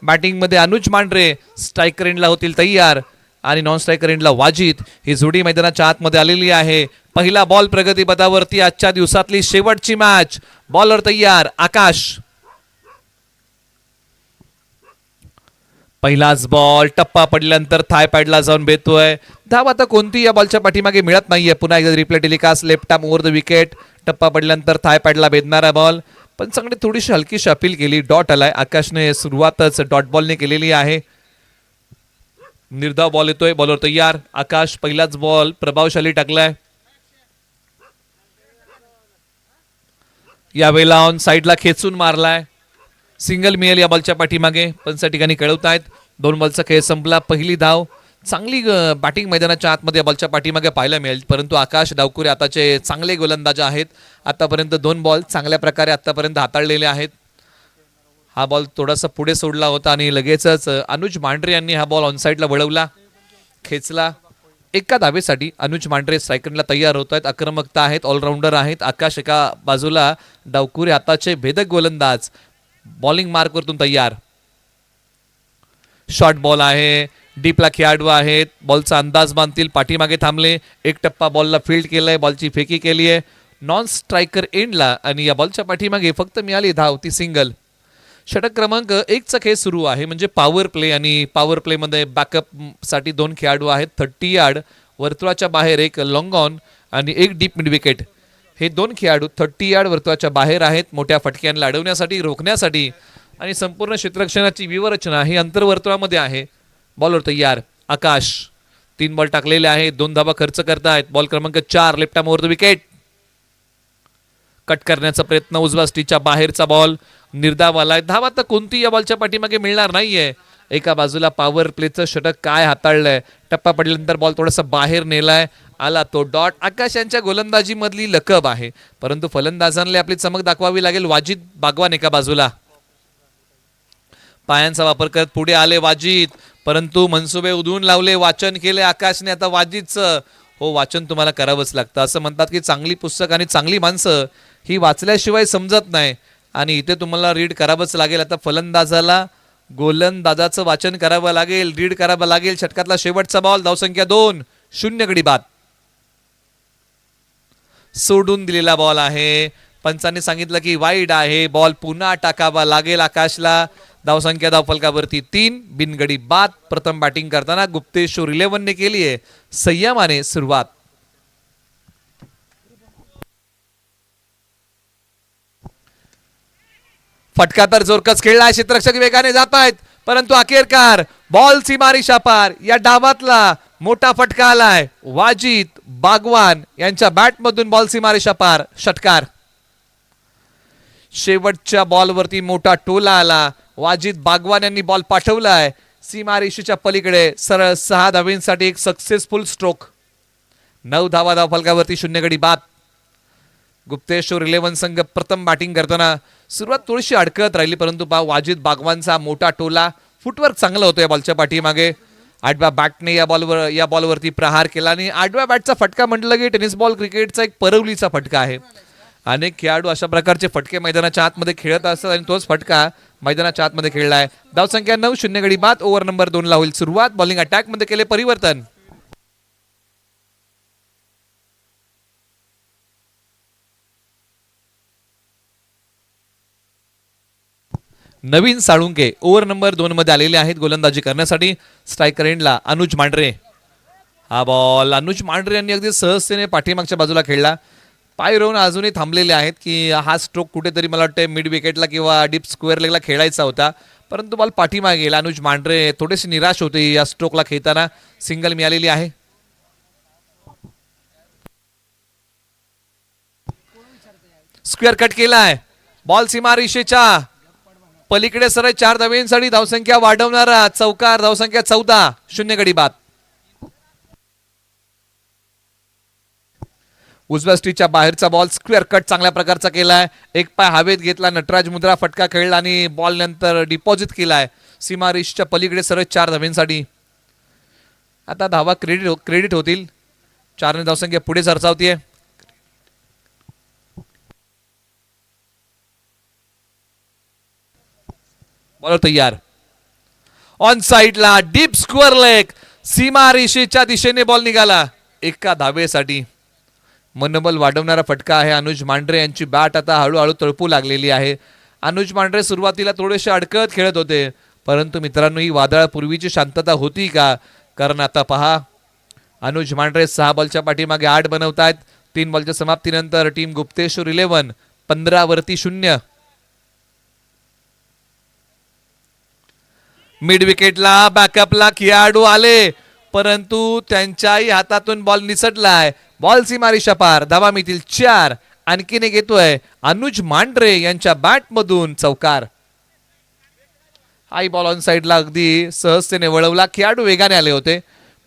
Batting मध्ये Anuj Mandhare, striker एंडला होतील तयार आणि नॉन स्ट्रायकर एंडला वाजिद. ही जोडी मैदानाच्या आतमध्ये आलेली आहे. पहिला बॉल प्रगतीपथावरती, आजच्या दिवसातली शेवटची मॅच. बॉलर तयार आकाश. पहिलाच बॉल टप्पा पडल्यानंतर थाय पॅडला जाऊन बेतोय. धाव आता कोणती या बॉलच्या पाठीमागे मिळत नाहीये. पुन्हा एकदा replay telecast, left arm over the wicket. टप्पा पडल्यानंतर थाय पॅडला भेदणारा बॉल. पण चांगली थोडीशी हलकीशी अपील केली, डॉट आलाय. आकाशने सुरुवातच डॉट बॉलने केलेली आहे. निर्धाव बॉल येतोय, बॉलर तयार आकाश. पहिलाच बॉल प्रभावशाली टाकलाय. यावेळेला ऑन साईडला खेचून मारलाय. सिंगल मिळेल या बॉलच्या पाठीमागे, पण त्या ठिकाणी कळवतायत 2 बॉलचा खेळ संपला. पहिली धाव. चांगली बॅटिंग मैदानाच्या आतमध्ये या बॉलच्या पाठीमागे पाहायला मिळेल, परंतु आकाश डावकुरे आताचे चांगले गोलंदाज आहेत. आतापर्यंत 2 बॉल चांगल्या प्रकारे आतापर्यंत हाताळलेले आहेत. हा बॉल थोडासा पुढे सोडला होता आणि लगेचच अनुज मांढरे यांनी हा बॉल ऑनसाईडला वळवला, खेचला. एका धावेसाठी अनुज मांढरे स्ट्रायकरला तयार होत आहेत. आक्रमकता आहेत, ऑलराऊंडर आहेत. आकाश एका बाजूला, डावकुरे आताचे भेदक गोलंदाज. बॉलिंग मार्क वरतून तयार. शॉर्ट बॉल आहे, डीपला खेळाडू आहेत. बॉलचा अंदाज बांधतील, पाठीमागे थांबले. एक टप्पा बॉलला फील्ड केलाय, बॉलची फेकी केली आहे नॉन स्ट्रायकर एंडला आणि या बॉलच्या पाठीमागे फक्त मिळाली धाव, ती सिंगल. षटक क्रमांक 1चा खेळ सुरू आहे, म्हणजे पॉवर प्ले. आणि पॉवर प्ले मध्ये बॅकअप साठी 2 खेळाडू आहेत. 30 यार्ड वर्तुळाच्या बाहेर एक लॉंग ऑन आणि एक डीप मिड विकेट. हे 2 खेळाडू 30 यार्ड वर्तुळाच्या बाहेर आहेत, मोठ्या फटक्यांना अडवण्यासाठी, रोखण्यासाठी. आणि संपूर्ण क्षेत्ररक्षणाची व्यूहरचना ही अंतर्वर्तुळामध्ये आहे. बॉलर तयार आकाश. 3 बॉल टाकलेले आहेत, 2 धावा खर्च करतायत. बॉल क्रमांक 4, left arm over the wicket. Cut करण्याचा प्रयत्न, उजव्या स्टिचच्या बाहेरचा बॉल. निर्धाव आलाय. धाव आता कोणती या बॉलच्या पाठीमागे मिळणार नाहीये. एका बाजूला पॉवर प्लेचं षटक काय हाताळलंय. टप्पा पडल्यानंतर बॉल थोडासा बाहेर नेलाय, आला तो डॉट. आकाश यांच्या गोलंदाजी मधली लकब आहे, परंतु फलंदाजांना आपली चमक दाखवावी लागेल. वाजिद बागवान एका बाजूला, पायांचा वापर करत पुढे आले वाजिद, परंतु मनसुबे उधळून लावले. वाचन केले आकाशने. आता वाजिदचं हो वाचन तुम्हाला करावंच लागतं. असं म्हणतात की चांगली पुस्तक आणि चांगली माणसं ही वाचल्याशिवाय समजत नाही, आणि इथे तुम्हाला रीड करावंच लागेल. आता फलंदाजाला गोलंदाजाचं वाचन करावं लागेल, रीड करावं लागेल. षटकातला शेवटचा बॉल, धावसंख्या 2, 0 गडी बाद. सोडून दिलेला बॉल आहे. पंचांनी सांगितलं की वाईड आहे. बॉल पुन्हा टाकावा लागेल आकाशला. धावसंख्या धावफलकावरती 3, बिनगडी बाद. प्रथम बॅटिंग करताना गुप्तेश्वर 11 ने केली आहे. संयमाने सुरुवात. फटका तर जोरकस खेळला. क्षेत्ररक्षक वेगाने जात आहेत, परंतु अखेरकार बॉल सीमारेषा पार. या डावातला मोठा फटका आलाय. वाजिद बागवान यांच्या बॅट मधून बॉल सीमारेषा पार. षटकार. शेवटच्या बॉलवरती मोठा टोला आला. वाजिद बागवान यांनी बॉल पाठवलाय सीमारेषेच्या पलीकडे. सरळ 6 धावांसाठी एक सक्सेसफुल स्ट्रोक. 9 धावा धावफलकावरती, 0 गडी बाद. गुप्तेश्वर 11 संघ प्रथम बॅटिंग करताना सुरुवात थोडीशी अडकत राहिली, परंतु वाजिद बागवानचा मोठा टोला. फुटवर्क चांगलं होतं या बॉलच्या पाठीमागे. 8व्या बॅटने या बॉलवरती प्रहार केला. आणि 8व्या बॅटचा फटका म्हटलं की टेनिस बॉल क्रिकेटचा एक परवलीचा फटका आहे. अनेक खेळाडू अशा प्रकारचे फटके मैदानाच्या आतमध्ये खेळत असतात, आणि तोच फटका मैदानाच्या आतमध्ये खेळलाय. धावसंख्या 9, 0 गडी बाद. ओव्हर नंबर 2 ला होईल सुरुवात. बॉलिंग अटॅक मध्ये केले परिवर्तन. नवीन साळुंके ओव्हर नंबर 2 मध्ये आलेले आहेत गोलंदाजी करण्यासाठी. स्ट्रायकर एंडला अनुज मांढरे. हा बॉल अनुज मांढरे यांनी अगदी सहजतेने पाठीमागच्या बाजूला खेळला. पाय रोवून अजूनही थांबलेले आहेत की हा स्ट्रोक कुठेतरी मला वाटतं मिड विकेटला किंवा डीप स्क्वेअर लेगला खेळायचा होता, परंतु बॉल पाठीमागे गेला. अनुज मांढरे थोडेसे निराश होते या स्ट्रोकला खेळताना. सिंगल मिळालेली आहे. स्क्वेअर कट केलाय. बॉल सीमारेषेच्या पलीकडे सरळ 4 धावांसाठी. धावसंख्या वाढवणारा चौकार. धावसंख्या 14, 0 गडी बाद. उजव्या स्टिचच्या बाहेरचा बॉल. स्क्वेअर कट चांगल्या प्रकारचा केलाय. एक पाय हवेत घेतला, नटराज मुद्रा फटका खेळला आणि बॉल नंतर डिपॉझिट केलाय सीमारेषेच्या पलीकडे सरळ 4 धावांसाठी. आता धावा क्रेडिट होतील. 4 ने धावसंख्या पुढे सरसावतीये. बॉलर तयार. ऑन साइडला डीप स्क्वेअर लेग, सीमा रेषेच्या दिशेने बॉल निघाला एका धावेसाठी. मनोबल वाढवणारा फटका आहे. अनुज मांढरे यांची बॅट आता हळूहळू तळपू लागलेली आहे. अनुज मांढरे सुरुवातीला थोडेसे अडकत खेळत होते, परंतु मित्रांनो ही वादळापूर्वीची शांतता होती का? कारण आता पहा, अनुज मांढरे 6 बॉलच्या पाठीमागे 8 बनवतायत. 3 बॉलच्या समाप्तीनंतर टीम गुप्तेश्वर 11 15 वरती 0. मिड विकेटला बॅकअपला खेळाडू आले, परंतु त्यांच्याही हातातून बॉल निसटलाय. बॉल सीमारेषा पार, धावा मिळतील 4. आणखीन एक येतोय अनुज मांढरे यांच्या बॅट मधून चौकार. हाई बॉल ऑन साइडला अगदी सहजतेने वळवला. खेळाडू वेगाने आले होते,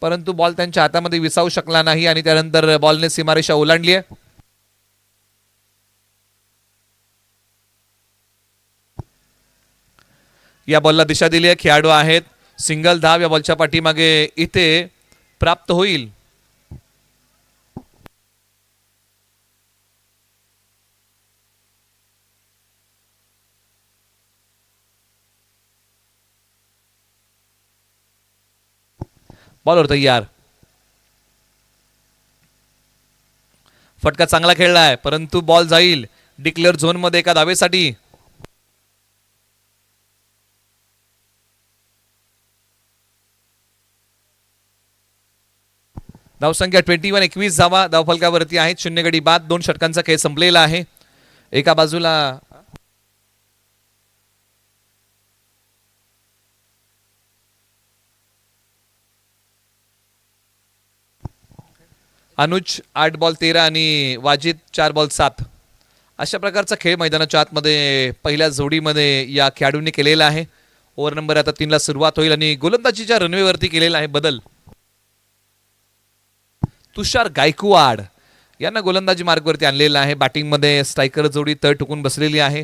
परंतु बॉल त्यांच्या हातामध्ये विसावू शकला नाही आणि त्यानंतर बॉलने सीमारेषा ओलांडली आहे. या बॉलला दिशा दिली आहे. खेळाडू आहेत. सिंगल धाव या बॉलच्या पाठीमागे इथे प्राप्त होईल. बॉलवर तयार. फटका चांगला खेळलाय, परंतु बॉल जाईल डिक्लेअर झोन मध्ये एका धावेसाठी. धावसंख्या 21, 21 धावा धावफलकावरती आहेत. 0 गडी बाद. 2 षटकांचा खेळ संपलेला आहे. एका बाजूला अनुज 8 बॉल 13 आणि वाजिद 4 बॉल 7. अशा प्रकारचा खेळ मैदानाच्या आतमध्ये पहिल्या जोडीमध्ये या खेळाडूंनी केलेला आहे. ओव्हर नंबर आता 3 ला सुरुवात होईल आणि गोलंदाजीच्या रनवेवरती केलेला आहे बदल. तुषार गायकवाड यांना गोलंदाजी मार्गवरती आणलेला आहे. बॅटिंगमध्ये स्ट्रायकर जोडी तळ टुकून बसलेली आहे.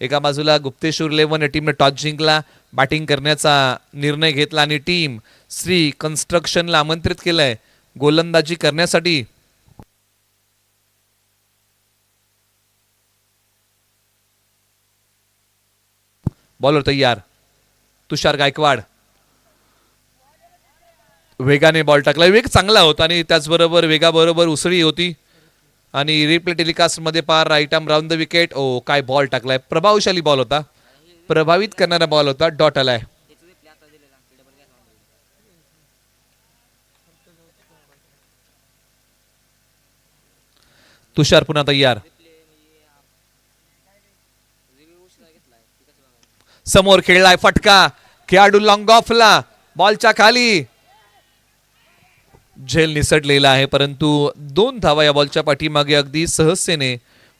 एका बाजूला गुप्तेश्वर 11 या टीमने टॉस जिंकला, बॅटिंग करण्याचा निर्णय घेतला आणि टीम श्री कन्स्ट्रक्शनला आमंत्रित केलंय गोलंदाजी करण्यासाठी. बॉलर तयार. तुषार गायकवाड वेगाने बॉल टाकला. वेग चांगला होता आणि त्याचबरोबर वेगाबरोबर उसळी होती आणि रिप्ले टेलिकास्ट मध्ये पार right arm round the wicket. ओ काय बॉल टाकलाय. प्रभावशाली बॉल होता, प्रभावित करणारा बॉल होता. डॉट आलाय. तुषार पुन्हा तयार. समोर खेळलाय फटका. खेळाडू लॉंग ऑफला, बॉलच्या खाली झेल निसटलेला आहे, परंतु 2 धावा या बॉलच्या पाठीमागे अगदी सहजतेने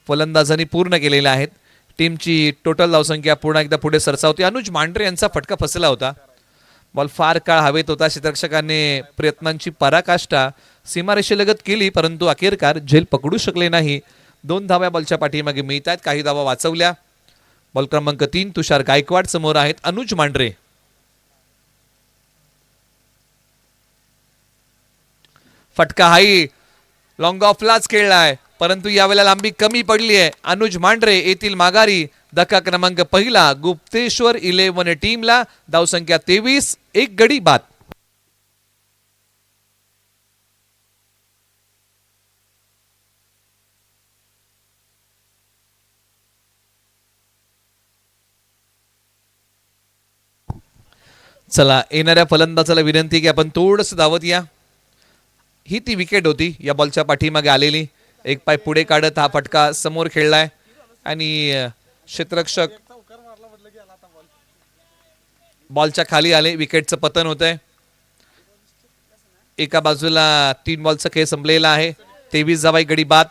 फलंदाजांनी पूर्ण केलेल्या आहेत. टीमची टोटल धावसंख्या पुन्हा एकदा पुढे सरसावते. अनुज मांढरे यांचा फटका फसला होता. बॉल फार काळ हवेत होता. क्षेत्ररक्षकाने प्रयत्नांची पराकाष्ठा सीमारेषेलगत केली, परंतु अखेरकार झेल पकडू शकले नाही. 2 धावा बॉलच्या पाठीमागे मिळत आहेत. काही धावा वाचवल्या. बॉल क्रमांक 3 तुषार गायकवाड समोर आहेत अनुज मांढरे. फटका हाई लॉंग ऑफलाच खेळलाय, परंतु यावेळेला लांबी कमी पडली आहे. अनुज मांढरे येथील माघारी. धक्का क्रमांक पहिला गुप्तेश्वर 11 टीमला. धावसंख्या 23, 1 गडी बाद. चला येणाऱ्या फलंदाजाला विनंती की आपण थोडस धावत या. ही ती विकेट होती या बॉलच्या पाठीमागे आलेली. एक पाय पुढे काढत हा फटका समोर खेळलाय आणि क्षेत्ररक्षक बॉलच्या खाली आले. विकेटचं पतन होत आहे. एका बाजूला 3 बॉलचा खेळ संपलेला आहे. 23 धावा गडी बाद.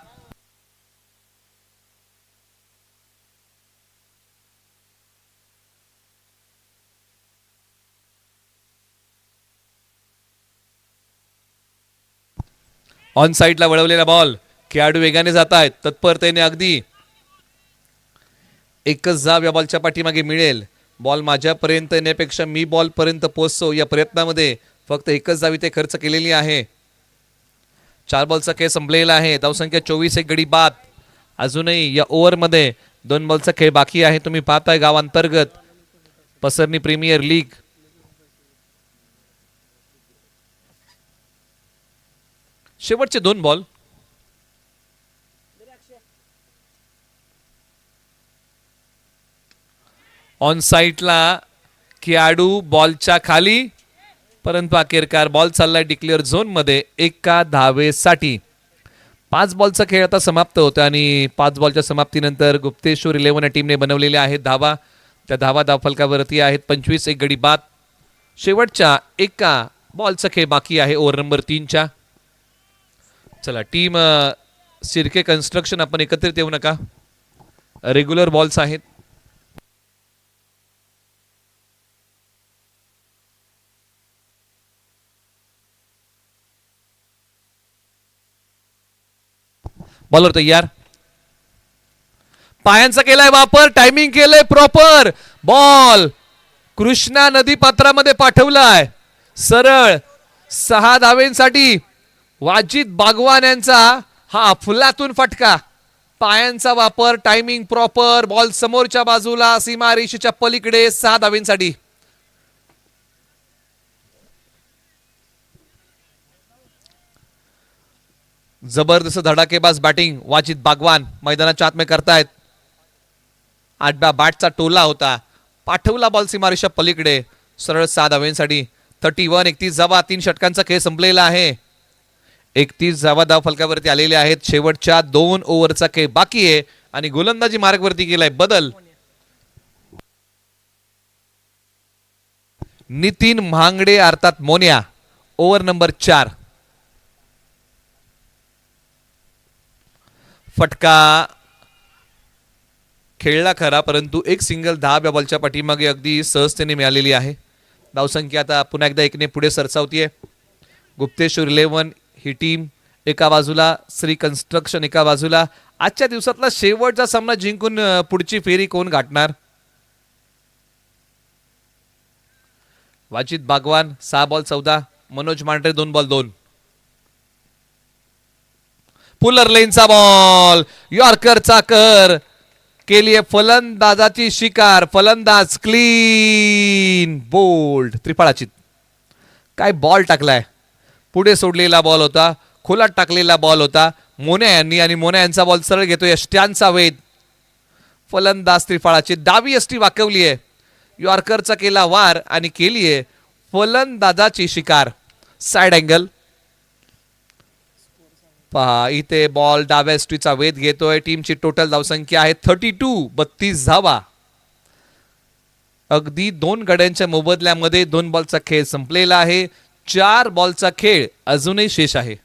ऑन साइडला वळवलेला बॉल. खेळाडू वेगाने जात आहेत तत्परतेने. अगदी एकच धाव या बॉलच्या पाठीमागे मिळेल. बॉल माझ्यापर्यंत येण्यापेक्षा मी बॉल पर्यंत पोहोचतो या प्रयत्नामध्ये फक्त एकच धाव इथे खर्च केलेली आहे. 4 बॉलचा खेळ संपलेला आहे. धावसंख्या 24, 1 गडी बाद. अजूनही या ओव्हरमध्ये 2 बॉलचा खेळ बाकी आहे. तुम्ही पाहताय गावांतर्गत पसरणी प्रीमियर लीग शेवटचे 2 बॉल. ऑन साईटला खेळाडू बॉलच्या खाली, परंतु अखेरकार बॉल चाललाय डिक्लेअर झोन मध्ये एका धावेसाठी. 5 बॉलचा खेळ आता समाप्त होतो आणि 5 बॉलच्या समाप्तीनंतर गुप्तेश्वर 11 या टीमने बनवलेल्या आहेत धावा. त्या धावा धावफलकावरती आहेत 25, एक गडी बाद. शेवटच्या एका बॉलचा खेळ बाकी आहे ओव्हर नंबर 3च्या. चला टीम सिरके कन्स्ट्रक्शन आपण एकत्रित येऊ नका, रेग्युलर बॉल्स आहेत. बॉलर तयार, पायांचा केलाय वापर, टायमिंग केलंय प्रॉपर. बॉल कृष्णा नदी पात्रामध्ये पाठवलाय सरळ 6 धावेंसाठी. वाजिद बागवान यांचा हा अफलातून फटका. पायांचा वापर, टायमिंग प्रॉपर, बॉल समोरच्या बाजूला सीमारेषेच्या पलीकडे 6 धावेंसाठी. जबरदस्त धडाकेबाज बॅटिंग वाजिद बागवान मैदानाच्या आत में करतायत. 8 बॅटचा टोला होता, पाठवला बॉल सीमारेषा पलीकडे सरळ 6 धावेंसाठी. 31, 31 धावा, 3 षटकांचा खेळ संपलेला आहे. 31 धावा धाव फलकावरती आलेले आहेत. शेवटच्या 2 ओव्हरचा खेळ बाकी आहे आणि गोलंदाजी मार्गवरती गेलाय बदल. नितीन म्हांगडे अर्थात मोन्या ओव्हर नंबर 4. फटका खेळला खरा, परंतु एक सिंगल धाव या बॉलच्या पाठीमागे अगदी सहजतेने मिळालेली आहे. धावसंख्या आता पुन्हा एकदा 1ने पुढे सरसावतीये. गुप्तेश्वर 11 ही टीम एका बाजूला, श्री कन्स्ट्रक्शन एका बाजूला. आजच्या दिवसातला शेवटचा सामना जिंकून पुढची फेरी कोण गाठणार? Wajid Bagwan 6 ball 14, Manoj Mandhare 2 ball 2. Fuller लेनचा बॉल, यॉर्करचा कर केलीये फलंदाजाची शिकार. फलंदाज क्लीन बोल्ड, त्रिफळाचीत. काय बॉल टाकलाय, पुढे सोडलेला बॉल होता, खोलात टाकलेला बॉल होता मोन्या यांनी, आणि मोन्या यांचा बॉल सरळ घेतोय यष्ट्यांचा वेध. फलंदाज त्रिफळाची डावी यष्टी वाकवली आहे, यॉर्करचा केला वार आणि केलीये फलंदाजाची शिकार. साइड अँगल पहा, इथे बॉल डाव्या यष्टीचा वेध घेतोय. टीमची टोटल धावसंख्या आहे 32, 32 धावा. अगदी 2 गड्यांच्या मोबदल्यामध्ये 2 बॉलचा खेळ संपलेला आहे. 4 बॉलचा खेळ अजूनही शेष आहे.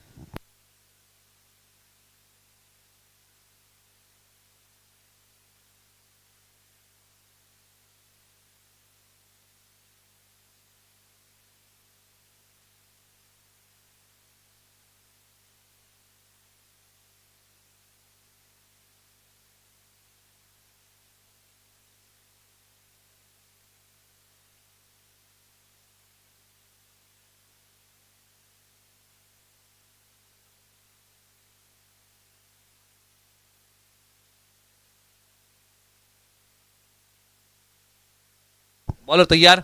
बॉलर तयार,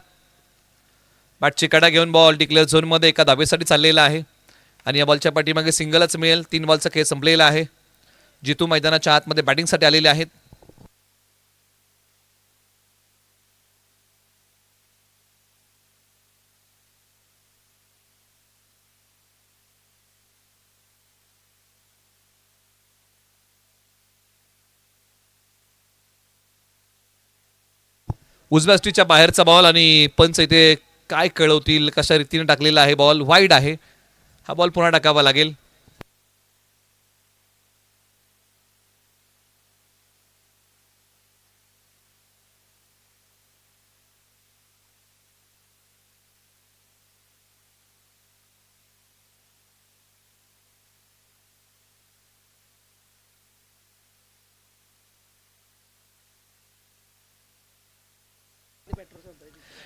बॅटची कडा घेऊन बॉल डिक्लेअर झोन मध्ये एका धावेसाठी चाललेला आहे आणि या बॉलच्या पाठीमागे सिंगलच मिळेल. 3 बॉलचा खेळ संपलेला आहे. जितू मैदानाच्या आतमध्ये बॅटिंगसाठी आलेले आहेत. उजव्या स्टीच्या बाहेरचा बॉल आणि पंच इथे काय कळवतील, कशा रीतीने टाकलेला आहे बॉल, वाईड आहे. हा बॉल पुन्हा टाकावा लागेल.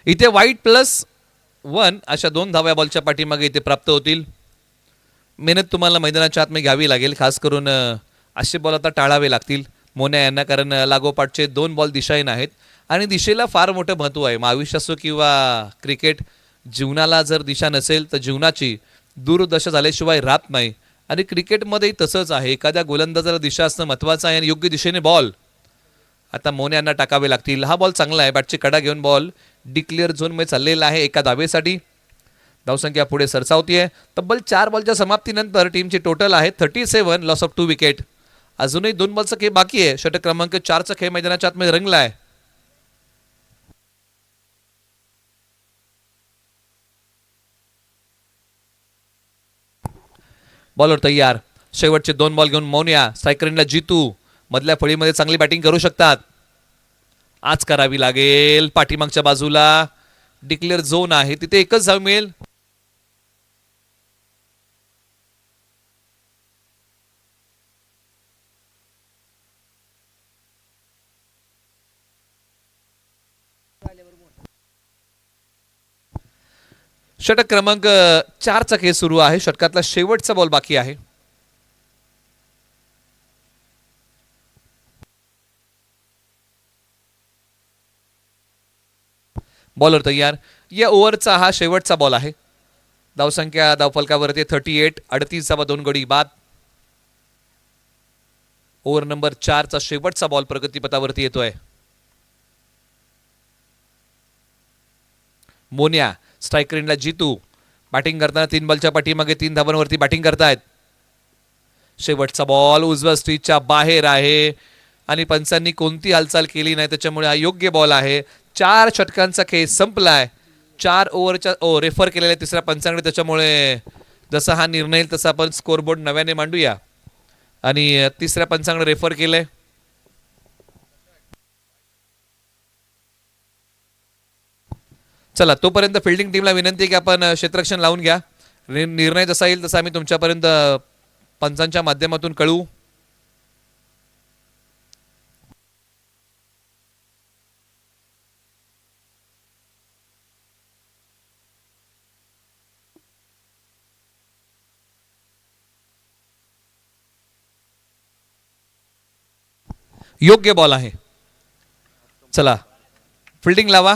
इथे वाईट +1 अशा 2 धाव्या बॉलच्या पाठीमागे इथे प्राप्त होतील. मेहनत तुम्हाला मैदानाच्या आत घ्यावी लागेल, खास करून असे बॉल आता टाळावे लागतील मोन्या यांना, कारण लागोपाठचे 2 बॉल दिशाहीन आहेत आणि दिशेला फार मोठं महत्त्व आहे. आयुष्य असो किंवा क्रिकेट, जीवनाला जर दिशा नसेल तर जीवनाची दूरदशा झाल्याशिवाय राहत नाही आणि क्रिकेटमध्येही तसंच आहे, एखाद्या गोलंदाजाला दिशा असणं महत्त्वाचं आहे आणि योग्य दिशेने बॉल आता मोने यांना टाकावे लागतील. हा बॉल चांगला आहे, बॅटची कडा घेऊन बॉल डिक्लेअर झोनमध्ये चाललेला आहे एका धावेसाठी. धावसंख्या पुढे सरसावतीये. तब्बल 4 बॉलच्या समाप्तीनंतर टीमची टोटल आहे 37, लॉस ऑफ 2 विकेट. अजूनही 2 बॉलचा खेळ बाकी आहे. षटक क्रमांक 4चा खेळ मैदानाच्या आतमध्ये रंगला आहे. बॉलर तयार. शेवटचे 2 बॉल घेऊन मौन्या स्ट्रायकरला जीतू मधल्या फळीमध्ये चांगली बॅटिंग करू शकतात. आज करावी लागेल. पाठीमागच्या बाजूला डिक्लेअर झोन आहे, तिथे एकच धाव मिळेल. षटक क्रमांक 4चा खेळ सुरू आहे. षटकातला शेवटचा बॉल बाकी आहे. बॉलर तयार. या ओव्हरचा हा शेवटचा बॉल आहे. धावसंख्या धावफलकावरती 38, 38 गडी बाद. ओव्हर नंबर 4चा शेवटचा बॉल प्रगतीपथावरती येतोय. मोन्या स्ट्रायकरला जीतू बॅटिंग करताना 3 बॉलच्या पाठीमागे 3 धावांवरती बॅटिंग करतायत. शेवटचा बॉल उजव्या स्ट्रीटच्या बाहेर आहे आणि पंचांनी कोणती हालचाल केली नाही, त्याच्यामुळे हा योग्य बॉल आहे. 4 षटकांचा खेळ संपलाय. 4 ओव्हरच्या रेफर केलेल्या तिसऱ्या पंचांकडे, त्याच्यामुळे जसा हा निर्णय येईल तसा आपण स्कोरबोर्ड नव्याने मांडूया. आणि तिसऱ्या पंचांकडे रेफर केलंय. चला, तोपर्यंत फिल्डिंग टीमला विनंती आहे की आपण क्षेत्ररक्षण लावून घ्या. निर्णय जसा येईल तसा आम्ही तुमच्यापर्यंत पंचांच्या माध्यमातून कळवू. योग्य बॉल आहे. चला, फिल्डिंग लावा.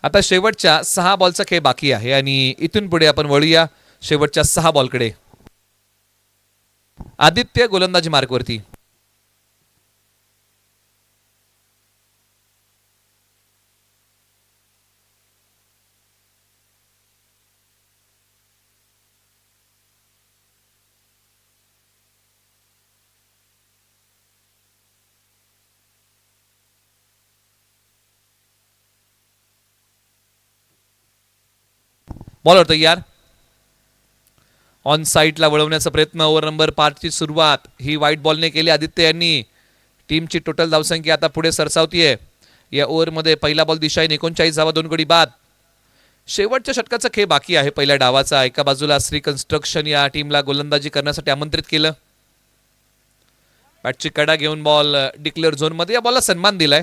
आता शेवटच्या 6 बॉलचा खेळ बाकी आहे आणि इथून पुढे आपण वळूया शेवटच्या 6 बॉलकडे. आदित्य गोलंदाजी मार्कवरती. बॉलर तयार. ऑन साईडला वळवण्याचा प्रयत्न. ओव्हर नंबर 5ची सुरुवात ही व्हाईट बॉलने केली आदित्य यांनी. टीमची टोटल धावसंख्या आता पुढे सरसावतीये. या ओव्हरमध्ये पहिला बॉल दिशाहीन 39 धावा 2 गडी बाद. शेवटच्या षटकाचा खेळ बाकी आहे पहिल्या डावाचा. एका बाजूला श्री कन्स्ट्रक्शन या टीमला गोलंदाजी करण्यासाठी आमंत्रित केलं. बॅटची कडा घेऊन बॉल डिक्लेअर झोनमध्ये. या बॉलला सन्मान दिलाय.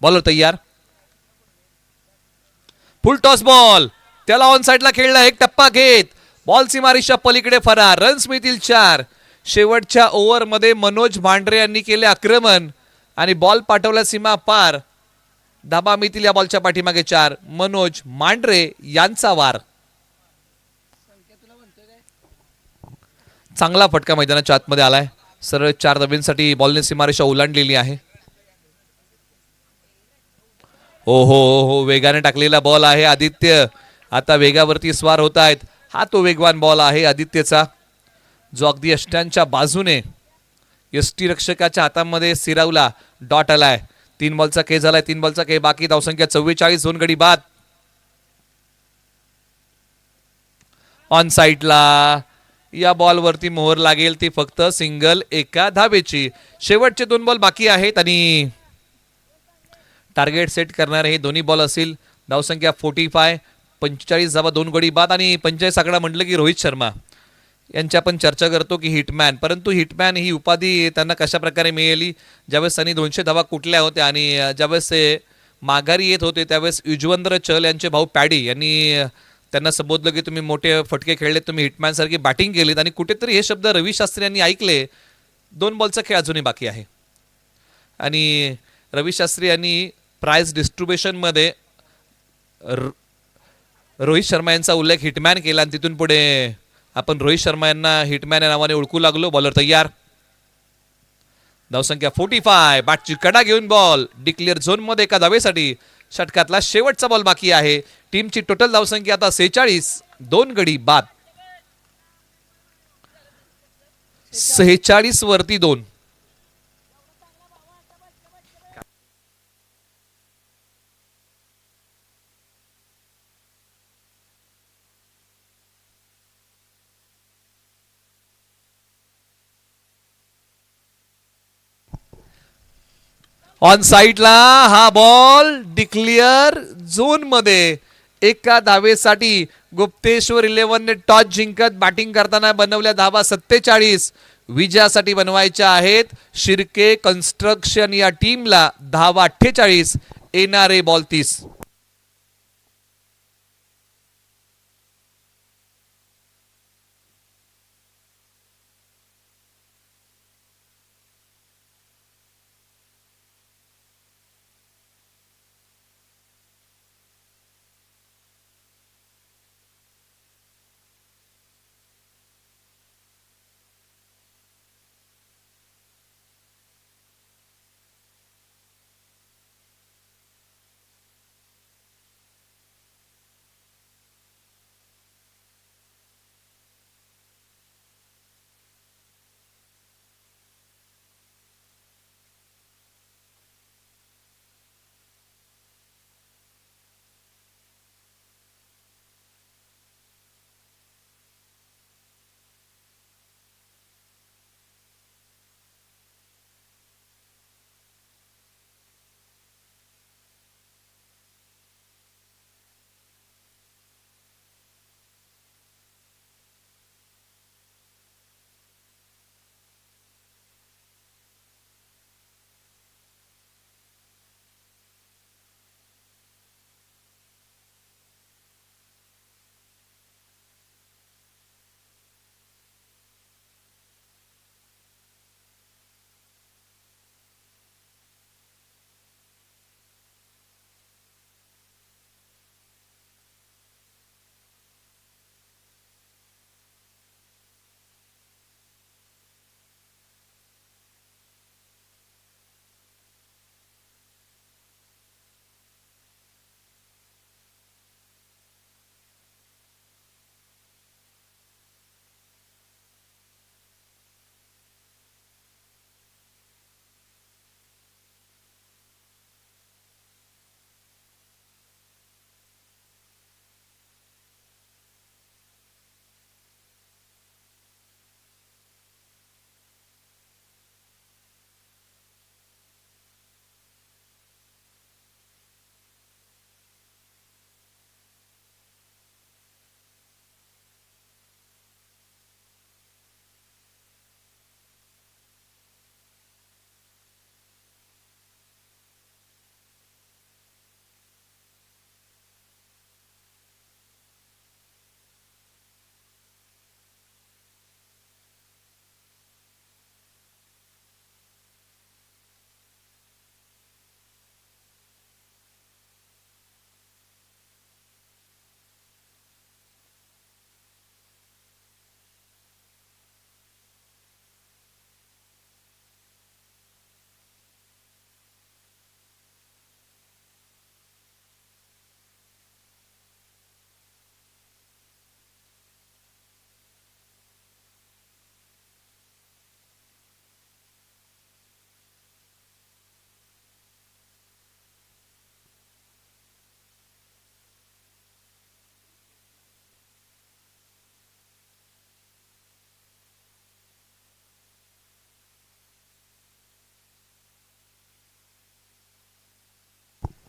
बॉलर तयार. फुल टॉस बॉल. त्याला ऑन साइडला खेळला. एक टप्पा घेत बॉल सीमारेषा पलीकडे फरार. रन्स मिळतील 4. शेवटच्या ओव्हरमध्ये मनोज मांढरे यांनी केले आक्रमण आणि बॉल पाठवला सीमा पार. धाबा मिळतील या बॉलच्या पाठीमागे 4. मनोज मांढरे यांचा वार. चांगला फटका मैदानाच्या आतमध्ये आलाय. सरळ 4 धाब्यांसाठी बॉलने सीमारेषा ओलांडलेली आहे. हो हो हो, वेगाने टाकलेला बॉल आहे. आदित्य आता वेगावरती स्वार होत आहेत. हा तो वेगवान बॉल आहे आदित्यचा, जो अगदी अष्टांच्या बाजूने यष्टी रक्षकाच्या हातामध्ये सिरावला डॉट आलाय. 3 बॉलचा के झालाय. 3 बॉलचा के बाकी. धावसंख्या 44. 2 गडी बाद. ऑन साईडला या बॉलवरती मोहर लागेल ती फक्त सिंगल एका धावेची. शेवटचे 2 बॉल बाकी आहेत आणि टार्गेट सेट करणारे हे दोन्ही बॉल असतील. धावसंख्या 45. 45 धावा. 2 गडी बाद. आणि 45 आकडा म्हटलं की रोहित शर्मा यांची आपण चर्चा करतो की हिटमॅन, परंतु हिटमॅन ही उपाधी त्यांना कशा प्रकारे मिळाली? ज्यावेळेस त्यांनी 200 धावा कुठल्या होत्या आणि ज्यावेळेस ते माघारी येत होते त्यावेळेस युजवेंद्र चहल यांचे भाऊ पॅडी यांनी त्यांना संबोधलं की तुम्ही मोठे फटके खेळले, तुम्ही हिटमॅन सारखी बॅटिंग केलीत. आणि कुठेतरी हे शब्द रवी शास्त्री यांनी ऐकले. 2 बॉलचा खेळ अजूनही बाकी आहे आणि रवी शास्त्री यांनी प्राइज डिस्ट्रीब्युशनमध्ये रोहित शर्मा यांचा उल्लेख हिटमॅन केला आणि तिथून पुढे आपण रोहित शर्मा यांना हिटमॅन या नावाने ओळखू लागलो. बॉलर तयार. धावसंख्या 45. बॅटची कडा घेऊन बॉल डिक्लेअर झोन मध्ये एका धावेसाठी. षटकातला शेवटचा बॉल बाकी आहे. टीमची टोटल धावसंख्या आता 46. 2 गडी बाद. 46 वरती 2. ऑन साईडला हा बॉल डिक्लेअर झोन मध्ये एका धावेसाठी. गुप्तेश्वर 11ने टॉस जिंकत बॅटिंग करताना बनवल्या धावा 47. विजयासाठी बनवायच्या आहेत. शिर्के कन्स्ट्रक्शन या टीमला धावा 48. येणारे बॉल 30.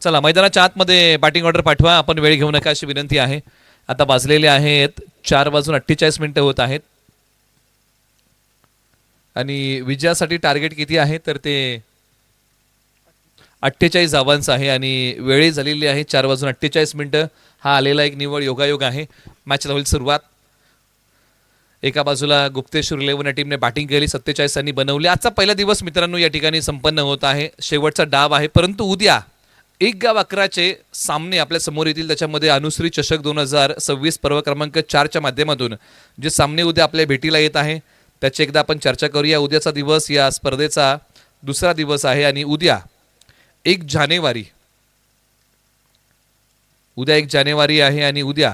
चला मैदानाच्या आतमध्ये बॅटिंग ऑर्डर पाठवा, आपण वेळ घेऊ नका अशी विनंती आहे. आता वाजलेले आहेत 4:48 होत आहेत आणि विजयासाठी टार्गेट किती आहे तर ते 48 धावांचं आहे आणि वेळही झालेली आहे 4:48. हा आलेला एक निव्वळ योगायोग आहे. मॅचला होईल सुरुवात. एका बाजूला गुप्तेश्वर 11 या टीमने बॅटिंग केली, 47 रन्नी बनवली. आजचा पहिला दिवस मित्रांनो या ठिकाणी संपन्न होत आहे, शेवटचा डाव आहे. परंतु उद्या 1-11 सामने आपल्या समोर येतील. त्याच्यामध्ये अनुश्री चषक 2026 पर्व क्रमांक 4च्या माध्यमातून जे सामने उद्या आपल्या भेटीला येत आहे त्याची एकदा आपण चर्चा करूया. उद्याचा दिवस या स्पर्धेचा दुसरा दिवस आहे आणि उद्या 1 जानेवारी आहे आणि उद्या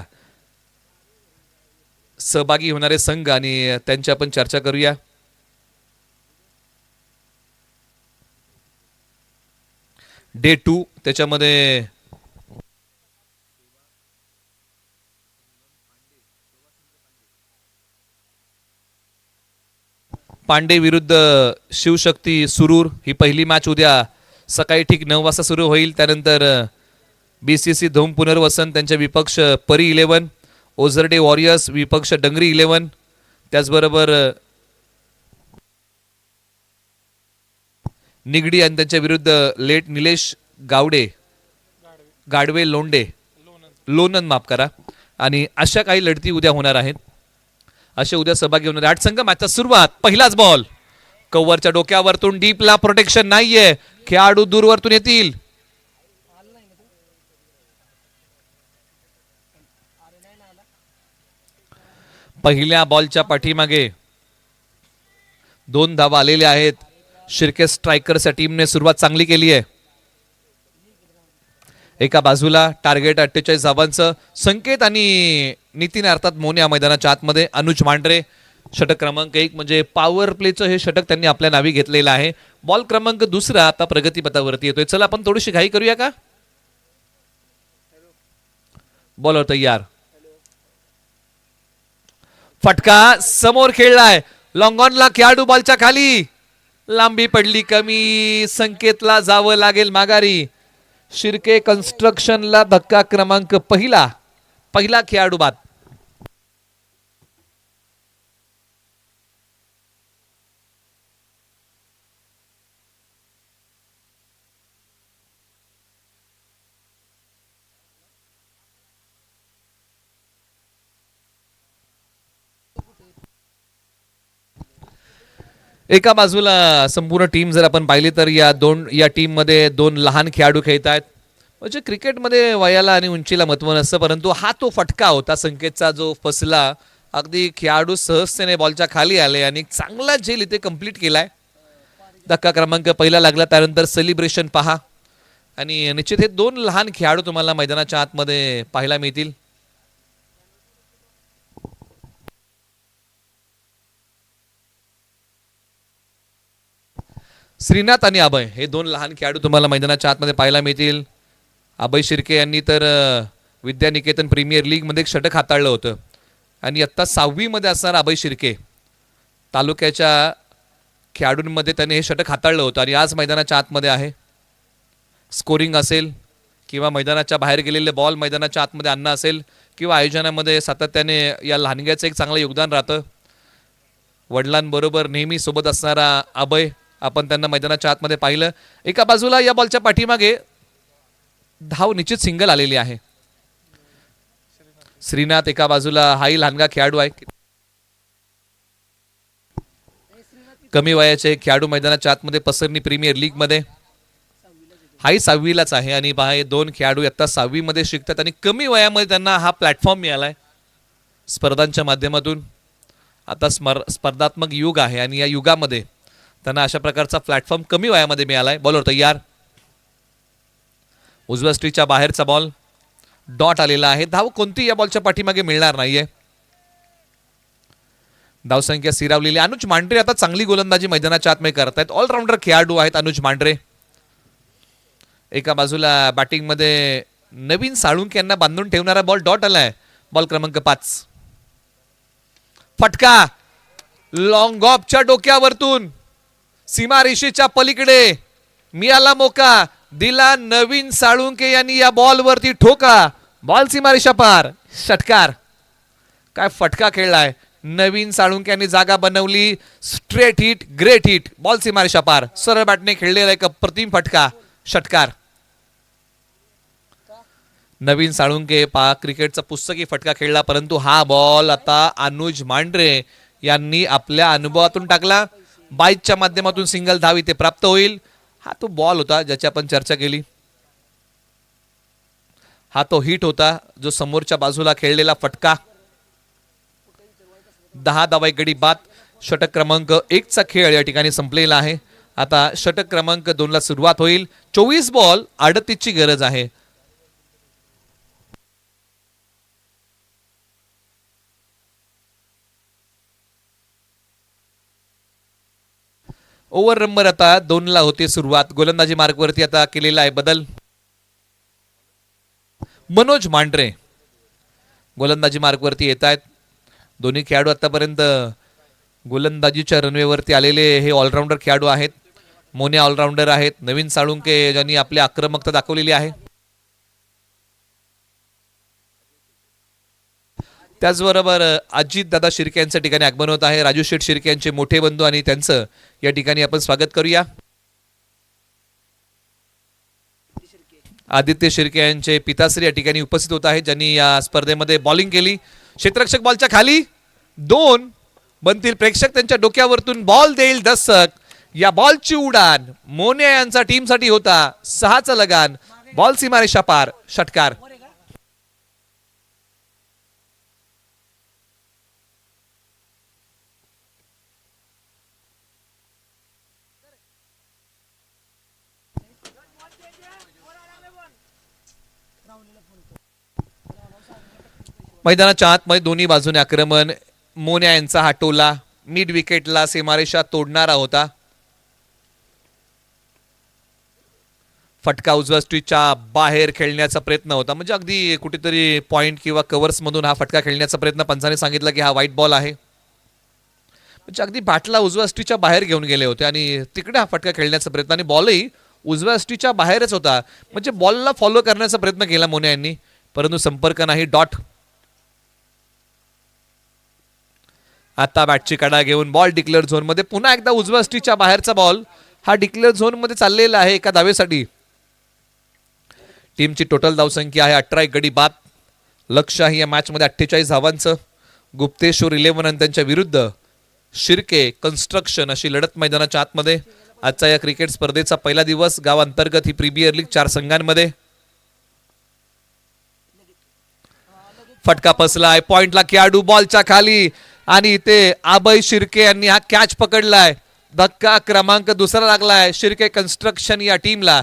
सहभागी होणारे संघ आणि त्यांची आपण चर्चा करूया. डे 2 त्याच्यामध्ये पांडे विरुद्ध शिवशक्ती सुरूर ही पहिली मॅच उद्या सकाळी ठीक 9 वाजता सुरू होईल. त्यानंतर BCC धोम पुनर्वसन त्यांच्या विपक्ष परी 11, ओझरडे वॉरियर्स विपक्ष डंगरी 11, त्याचबरोबर निगडी आणि त्यांच्या विरुद्ध लेट निलेश गाडवे लोणन माफ करा. आणि अशा काही लढती उद्या होणार आहेत. असे उद्या सहभागी होणार 8 संघ. मॅचचा सुरुवात, पहिलाच बॉल कव्हरच्या डोक्यावरतून डीपला, प्रोटेक्शन नाहीये, खेळाडू दूरवरतून येतील. पहिल्या बॉलच्या पाठीमागे 2 धावा आलेल्या आहेत. शिर्के स्ट्रायकर्सच्या टीमने सुरुवात चांगली केली आहे. एका बाजूला टार्गेट 48 धावांचं. संकेत आणि नितीन अर्थात मोन्या मैदानाच्या आतमध्ये. अनुज मांढरे षटक क्रमांक 1 म्हणजे पॉवर प्लेचं हे षटक त्यांनी आपल्या नावी घेतलेलं आहे. बॉल क्रमांक 2 आता प्रगतीपथावरती येतोय. चला आपण थोडीशी घाई करूया का. बॉलर तयार, फटका समोर खेळलाय, लॉंग ऑनला खेळाडू बॉलच्या खाली, लांबी पडली कमी, संकेतला जावं लागेल माघारी. शिर्के कन्स्ट्रक्शनला धक्का क्रमांक पहिला खेळाडू बाद. एका बाजूला संपूर्ण टीम जर आपण पाहिली तर या टीम मध्ये 2 लहान खेळाडू खेळत आहेत. म्हणजे क्रिकेटमध्ये वयाला आणि उंचीला महत्व नसतं, परंतु हा तो फटका होता संकेतचा जो फसला. अगदी खेळाडू सहजतेने बॉलच्या खाली आले आणि चांगला झेल इथे कंप्लीट केलाय. धक्का क्रमांक पहिला लागला, त्यानंतर सेलिब्रेशन पहा. आणि निश्चित हे 2 लहान खेळाडू तुम्हाला मैदानाच्या आतमध्ये पाहायला मिळतील. श्रीनाथ आणि अभय हे 2 लहान खेळाडू तुम्हाला मैदानाच्या आतमध्ये पाहायला मिळतील. अभय शिर्के यांनी तर विद्यानिकेतन प्रीमियर लीग मध्ये एक षटक हाताळलं होतं आणि आत्ता 6वी मध्ये असणार अभय शिर्के तालुक्याच्या खेळाडूंमध्ये त्याने हे षटक हाताळलं होतं आणि आज मैदानाच्या आतमध्ये आहे. स्कोरिंग असेल किंवा मैदानाच्या बाहेर गेलेले बॉल मैदानाच्या आतमध्ये आणणं असेल किंवा आयोजनामध्ये सातत्याने या लहानग्याचं एक चांगलं योगदान राहतं. वडिलांबरोबर नेहमी सोबत असणारा अभय, आपण त्यांना मैदानाच्या आतमध्ये पाहिलं. एका बाजूला या बॉलच्या पाठीमागे धाव निश्चित सिंगल आलेली आहे. श्रीनाथ एका बाजूला, हाही लहानगा खेळाडू आहे. कमी वयाचे खेळाडू मैदानाच्या आतमध्ये पसरणी प्रीमियर लीग मध्ये. हाही 6वीलाच आहे आणि पहा हे 2 खेळाडू आता 6वी मध्ये शिकतात आणि कमी वयामध्ये त्यांना हा प्लॅटफॉर्म मिळालाय स्पर्धांच्या माध्यमातून. आता स्पर्धात्मक युग आहे आणि या युगामध्ये त्यांना अशा प्रकारचा प्लॅटफॉर्म कमी वयामध्ये मिळालाय. बॉलर तयार, उजव्या स्ट्रीच्या बाहेरचा बॉल, डॉट आलेला आहे. धाव कोणती या बॉलच्या पाठीमागे मिळणार नाहीये. धावसंख्या स्थिरावलेली. अनुज मांढरे आता चांगली गोलंदाजी मैदानाच्या आतमध्ये करतायत. ऑलराऊंडर खेळाडू आहेत अनुज मांढरे. एका बाजूला बॅटिंग मध्ये नवीन साळुंके यांना बांधून ठेवणारा बॉल डॉट आलाय. बॉल क्रमांक 5, फटका लॉंग ऑफच्या डोक्यावरतून सीमारेषेच्या पलीकडे मिळाला मोका. दिला नवीन साळुंके यांनी या बॉल वरती ठोका, बॉल सीमारेषा पार, षटकार. काय फटका खेळलाय नवीन साळुंके यांनी, जागा बनवली, straight hit, great hit, ball सीमारेषा पार, सरळ बॅटने खेळलेला एक अप्रतिम फटका, षटकार. नवीन साळुंके क्रिकेटचा पुस्तकी फटका खेळला, परंतु हा बॉल आता अनुज मांढरे यांनी आपल्या अनुभवातून टाकला. बाईकच्या माध्यमातून सिंगल धाव इथे प्राप्त होईल. हा तो बॉल होता ज्याची आपण चर्चा केली. हा तो हिट होता जो समोरच्या बाजूला खेळलेला फटका. 10 धावा गडी बाद. षटक क्रमांक 1 चा खेळ या ठिकाणी संपलेला आहे. आता षटक क्रमांक 2 ला सुरुवात होईल. 24 बॉल 38 ची गरज आहे. ओव्हर नंबर आता 2 ला होते सुरुवात. गोलंदाजी मार्गवरती आता केलेला आहे बदल. मनोज मांढरे गोलंदाजी मार्गवरती येत आहेत. दोन्ही खेळाडू आतापर्यंत गोलंदाजीच्या रनवेवरती आलेले हे ऑलराऊंडर खेळाडू आहेत. मोने ऑलराऊंडर आहेत. नवीन साळुंके ज्यांनी आपली आक्रमकता दाखवलेली आहे. त्याचबरोबर अजित दादा शिर्के यांच्या ठिकाणी आगमन होत आहे. राजू शेठ शिर्के यांचे मोठे बंधू आणि त्यांचं या ठिकाणी आपण स्वागत करूया. आदित्य शिर्के यांचे पिताश्री या ठिकाणी उपस्थित होत आहेत, ज्यांनी या स्पर्धेमध्ये बॉलिंग केली. क्षेत्ररक्षक बॉलच्या खाली 2 बनतील. प्रेक्षक त्यांच्या डोक्यावरतून बॉल देईल दस्तक. या बॉलची उडान मोने यांचा टीमसाठी होता. 6चा लगान, बॉल सीमारेषा पार, षटकार. मैदानाच्या आतमध्ये दोन्ही बाजूने आक्रमण. मोन्या यांचा हा टोला मिड विकेटला सीमारेषा तोडणारा होता. फटका उजव्या स्ट्रीटच्या बाहेर खेळण्याचा प्रयत्न होता, म्हणजे अगदी कुठेतरी पॉइंट किंवा कव्हर्स मधून हा फटका खेळण्याचा प्रयत्न. पंचाने सांगितलं की हा व्हाईट बॉल आहे, म्हणजे अगदी बॅटला उजव्या स्ट्रीटच्या बाहेर घेऊन गेले होते आणि तिकडे हा फटका खेळण्याचा प्रयत्न. आणि बॉलही उजव्या स्ट्रीटच्या बाहेरच होता, म्हणजे बॉलला फॉलो करण्याचा प्रयत्न केला मोन्या यांनी, परंतु संपर्क नाही. डॉट. आता बॅटची कडा घेऊन बॉल डिक्लेअर झोन मध्ये. पुन्हा एकदा उजव्या स्ट्रीटच्या बाहेरचा बॉल हा डिक्लेअर झोन मध्ये चाललेला आहे एका धावेसाठी. टीमची टोटल धावसंख्या आहे 18 गडी बाद. लक्ष्य आहे या मॅच मध्ये 48 धावांचं. गुप्तेश्वर 11 आणि त्यांच्या विरुद्ध शिर्के कन्स्ट्रक्शन अशी लढत मैदानाच्या आतमध्ये. आजचा या क्रिकेट स्पर्धेचा पहिला दिवस. गाव अंतर्गत ही प्रीमियर लीग 4 संघांमध्ये. फटका फसलाय. पॉइंटला खेळाडू बॉलच्या खाली आणि इथे अभय शिर्के यांनी हा कॅच पकडलाय. धक्का क्रमांक 2 लागलाय शिर्के कन्स्ट्रक्शन या टीमला.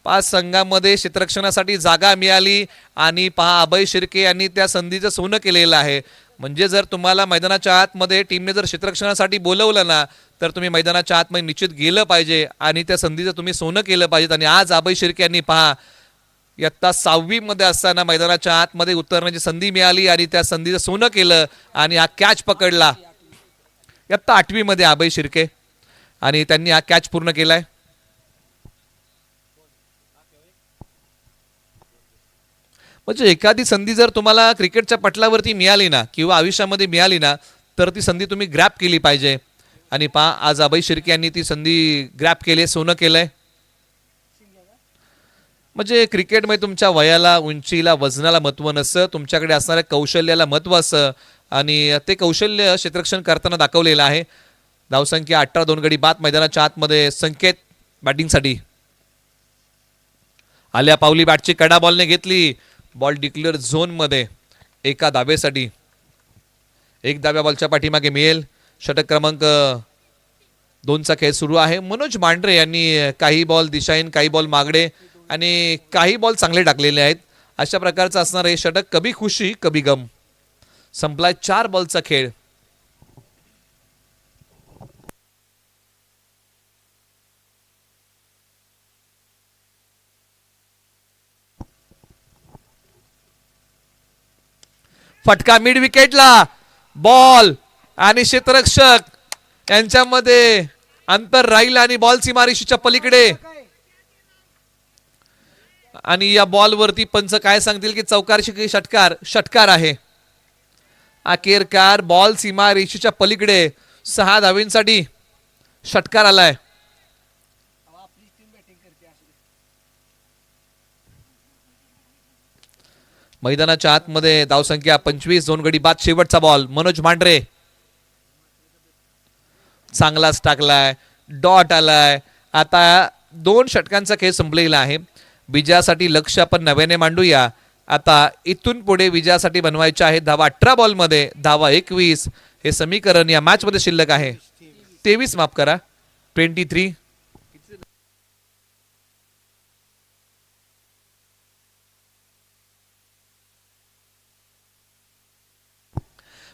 5 संघांमध्ये क्षेत्ररक्षणासाठी जागा मिळाली आणि पहा अभय शिर्के यांनी त्या संधीचं सोनं केलेलं आहे. म्हणजे जर तुम्हाला मैदानाच्या आतमध्ये टीमने जर क्षेत्ररक्षणासाठी बोलवलं ना, तर तुम्ही मैदानाच्या आतमध्ये निश्चित गेलं पाहिजे आणि त्या संधीचं तुम्ही सोनं केलं पाहिजे. आणि आज अभय शिर्के यांनी पहा इयत्ता 6वी मध्ये असताना मैदानाच्या आतमध्ये उतरण्याची संधी मिळाली आणि त्या संधीचं सोनं केलं आणि हा कॅच पकडला. इयत्ता 8वी मध्ये अभय शिर्के आणि त्यांनी हा कॅच पूर्ण केलाय. म्हणजे एखादी संधी जर तुम्हाला क्रिकेटच्या पटलावरती मिळाली ना किंवा आयुष्यामध्ये मिळाली ना, तर ती संधी तुम्ही ग्रॅप केली पाहिजे. आणि पहा आज अभय शिर्के यांनी ती संधी ग्रॅप केली, सोनं केलंय. म्हणजे क्रिकेटमध्ये तुमच्या वयाला, उंचीला, वजनाला महत्व नसतं, तुमच्याकडे असणाऱ्या कौशल्याला महत्व असतं आणि ते कौशल्य क्षेत्ररक्षण करताना दाखवलेलं आहे. धावसंख्या 18 2 गडी बाद. मैदानाच्या आतमध्ये संकेत बॅटिंगसाठी आल्या पावली. बॅटची कडा बॉलने घेतली. बॉल डिक्लेअर झोन मध्ये एका धावेसाठी. 1 धाव्या बॉलच्या पाठीमागे मिळेल. षटक क्रमांक 2 चा खेळ सुरू आहे. मनोज मांढरे यांनी काही बॉल दिशाहीन, काही बॉल मागडे आणि काही बॉल चांगले टाकलेले आहेत. अशा प्रकारचं असणार हे षटक. कभी खुशी कभी गम. संपलाय 4 बॉलचा खेळ. फटका मिड विकेटला. बॉल आणि क्षेत्ररक्षक यांच्यामध्ये अंतर राहील आणि बॉल सीमारेषेच्या पलीकडे. आणि या बॉलवरती पंच काय सांगतील की चौकार की षटकार? षटकार आहे. अखेरकार बॉल सीमा रेषेच्या पलीकडे 6 धावेंसाठी षटकार आलाय. मैदानाच्या आतमध्ये धावसंख्या 25, 2 गडी बाद. शेवटचा बॉल मनोज मांढरे, चांगलाच टाकलाय, डॉट आलाय. आता 2 षटकांचा खेळ संपलेला आहे. विजयासाठी लक्ष आपण नव्याने मांडूया. आता इथून पुढे विजयासाठी बनवायचे आहे धावा. 18 बॉलमध्ये धावा 21 हे समीकरण या मॅच मध्ये शिल्लक आहे. 23 माफ करा, 23.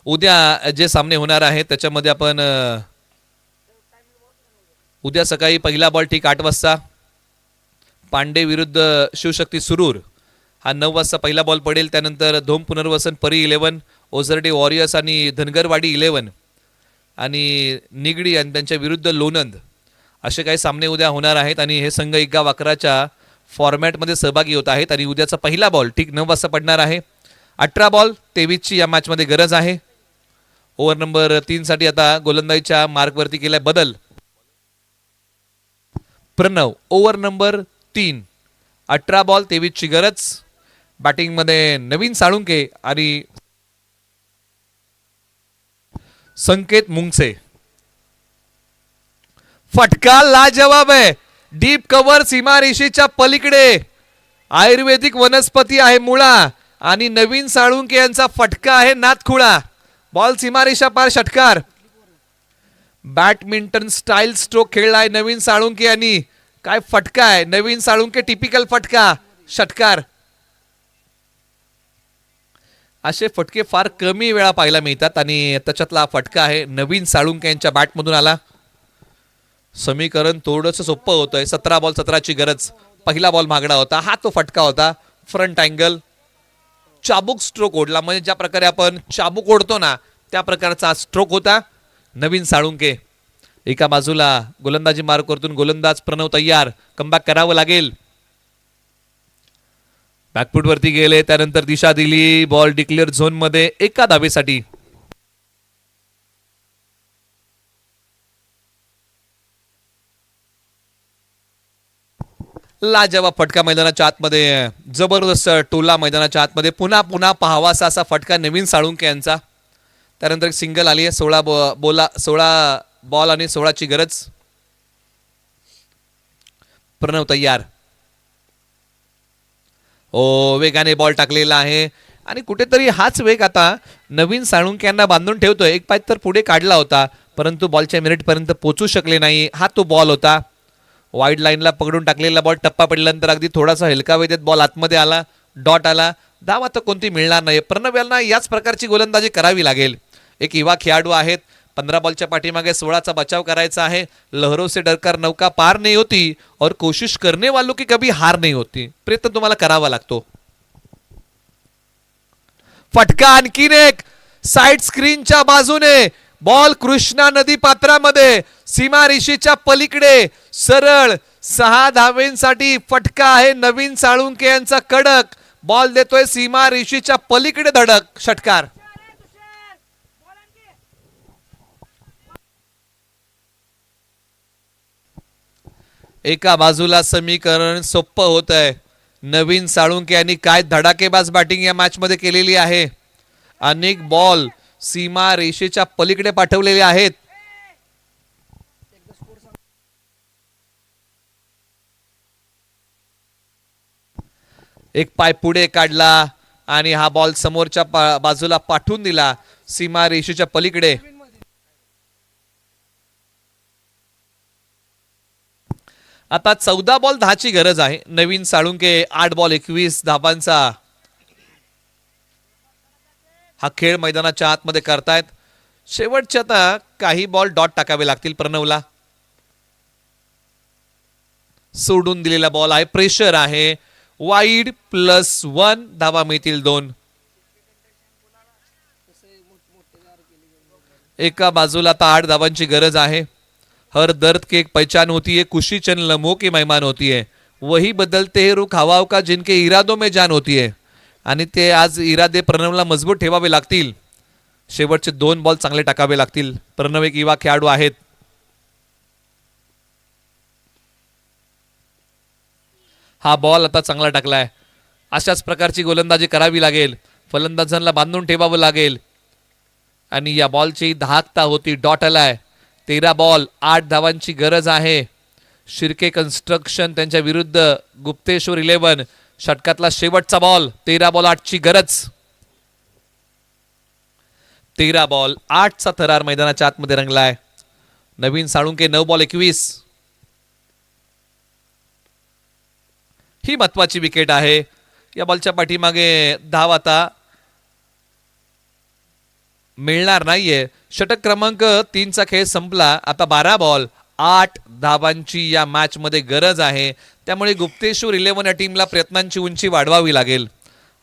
उद्या जे सामने होणार आहेत त्याच्यामध्ये आपण उद्या सकाळी पहिला बॉल ठीक 8 वाजता पांडे विरुद्ध शिवशक्ती सुरूर हा 9 वाजता पहिला बॉल पडेल. त्यानंतर धोम पुनर्वसन परी 11, ओझरडे वॉरियर्स आणि धनगरवाडी 11 आणि निगडी आणि त्यांच्या विरुद्ध लोणंद असे काही सामने उद्या होणार आहेत. आणि हे संघ 1 गाव 11च्या फॉर्मॅटमध्ये सहभागी होत आहेत. आणि उद्याचा पहिला बॉल ठीक 9 वाजता पडणार आहे. 18 बॉल 23ची या मॅचमध्ये गरज आहे. ओव्हर नंबर 3 साठी आता गोलंदाजीच्या मार्कवरती केलाय बदल. प्रणव ओव्हर नंबर 3, 18 बॉल 23ची गरज. बॅटिंगमध्ये नवीन साळुंके आणि संकेत मुंगसे. फटका लाजवाब आहे. डीप कव्हर सीमारेषेच्या पलीकडे आयुर्वेदिक वनस्पती आहे मुळा आणि नवीन साळुंके यांचा फटका आहे नाथखुळा. बॉल सीमारेषा पार षटकार. बॅडमिंटन स्टाईल स्ट्रोक खेळलाय नवीन साळुंके यांनी. काय फटका आहे नवीन साळुंके, टिपिकल फटका, षटकार. असे फटके फार कमी वेळा पाहायला मिळतात आणि त्याच्यातला फटका आहे नवीन साळुंके यांच्या बॅटमधून आला. समीकरण थोडंसं सोपं होतंय. 17 बॉल 17ची गरज. पहिला बॉल मागडा होता, हा तो फटका होता. फ्रंट अँगल चाबूक स्ट्रोक ओढला, म्हणजे ज्या प्रकारे आपण चाबूक ओढतो ना त्या प्रकारचा स्ट्रोक होता. नवीन साळुंके एका बाजूला गोलंदाजी मार्कवरतून गोलंदाज प्रणव तयार. कमबॅक करावं लागेल. बॅकफूट वरती गेले, त्यानंतर दिशा दिली. बॉल डिक्लेअर झोन मध्ये एका धावेसाठी. लाजवाब फटका मैदानाच्या आतमध्ये, जबरदस्त टोला मैदानाच्या आतमध्ये. पुन्हा पुन्हा पाहावासा असा फटका नवीन साळुंके यांचा. त्यानंतर सिंगल आली आहे. 16 बॉल आणि 16ची गरज. प्रणव तयार. वेगाने बॉल टाकलेला आहे आणि कुठेतरी हाच वेग आता नवीन साळुंके यांना बांधून ठेवतोय. एक पाय तर पुढे काढला होता परंतु बॉलच्या मिनिट पर्यंत पोहोचू शकले नाही. हा तो बॉल होता. वाईड लाईनला पकडून टाकलेला बॉल टप्पा पडल्यानंतर अगदी थोडासा हेलकावे देत बॉल आतमध्ये आला. डॉट आला. धाव आता कोणती मिळणार नाही. प्रणव यांना याच प्रकारची गोलंदाजी करावी लागेल. एक युवा खेळाडू आहेत. 15 बॉलच्या पाठीमागे 16चा बचाव करायचा आहे. लहरों से डरकर नौका पार नहीं होती और कोशिश करने वालों की कभी हार नहीं होती. प्रयत्न तुम्हाला करावा लागतो. फटका आणखीन एक साइड स्क्रीनच्या बाजूने. बॉल कृष्णा नदी पात्रामध्ये सीमारेषेच्या पलीकडे सरळ 6 धावेंसाठी फटका आहे नवीन साळुंके यांचा. कडक बॉल देतोय सीमारेषेच्या पलीकडे धडक. षटकार. एका बाजूला समीकरण सोपं होत आहे. नवीन साळुंके यांनी काय धडाकेबाज बॅटिंग या मॅच मध्ये केलेली आहे. अनेक बॉल सीमा रेषेच्या पलीकडे पाठवलेले आहेत. एक पाय पुढे काढला आणि हा बॉल समोरच्या बाजूला पाठवून दिला सीमा रेषेच्या पलीकडे. आता 14 बॉल 10ची गरज आहे. नवीन साळुंके 8 बॉल 21 धाबांचा हा खेळ मैदानाच्या आतमध्ये करतायत. शेवटचे आता काही बॉल डॉट टाकावे लागतील प्रणवला. सोडून दिलेला बॉल आहे. प्रेशर आहे. वाईड +1 धावा मिळतील 2. एका बाजूला आता 8 धावांची गरज आहे. हर दर्द की एक पहचान होती है, खुशी चंद लम्हों की मेहमान होती है. वही बदलते हे रुख हवाओं का जिनके इरादों में जान होती है. आणि ते आज इरादे प्रणवला मजबूत ठेवावे लागतील. शेवटचे 2 बॉल चांगले टाकावे लागतील. प्रणव एक युवा खेळाडू आहेत. हा बॉल आता चांगला टाकलाय. अशाच प्रकारची गोलंदाजी करावी लागेल. फलंदाजांना बांधून ठेवावं लागेल. आणि या बॉलची धाकता होती. डॉट आलाय. 13 बॉल 8 धावांची गरज आहे. शिर्के कन्स्ट्रक्शन त्यांच्या विरुद्ध गुप्तेश्वर 11. षटकातला शेवटचा बॉल. 13 बॉल 8 ची गरज. 13 बॉल 8 चा थरार मैदानाच्या आतमध्ये रंगलाय. नवीन साळुंके 9 बॉल 21. ही महत्वाची विकेट आहे. या बॉलच्या पाठीमागे धाव आता मिळणार नाहीये. षटक क्रमांक 3 चा खेळ संपला. आता 12 बॉल 8 धावांची या मॅच मध्ये गरज आहे. त्यामुळे गुप्तेश्वर 11 या टीमला प्रयत्नांची उंची वाढवावी लागेल.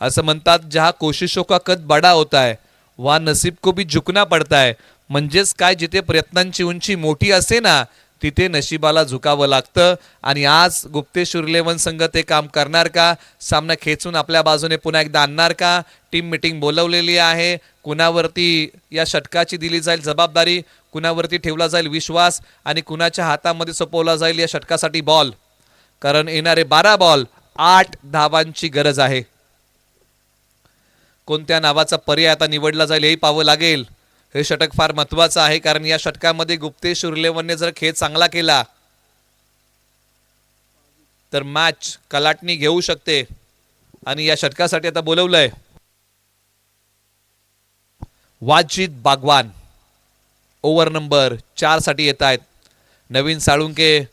असं म्हणतात जहा कोशिशों का कद बडा होता है वहां नसीब को भी झुकना पड़ता है. म्हणजेच काय, जिथे प्रयत्नांची उंची मोठी असते ना तिथे नशिबाला झुकावं लागतं. आणि आज गुप्तेश्वर 11 संघ ते काम करणार का? सामना खेचून आपल्या बाजूने पुन्हा एकदा आणणार का? टीम मीटिंग बोलवलेली आहे. कुणावरती या षटकाची दिली जाईल जबाबदारी, कुणावरती ठेवला जाईल विश्वास आणि कुणाच्या हातामध्ये सोपवला जाईल या षटकासाठी बॉल. कारण येणारे 12 बॉल 8 धावांची गरज आहे. कोणत्या नावाचा पर्याय आता निवडला जाईल हेही पाहावं लागेल. हे षटक फार महत्वाचं आहे कारण या षटकामध्ये गुप्तेश्वर 11ने जर खेळ चांगला केला तर मॅच कलाटणी घेऊ शकते. आणि या षटकासाठी आता बोलवलंय वाजिद बागवान. ओव्हर नंबर 4 साठी येत आहेत. नवीन साळुंके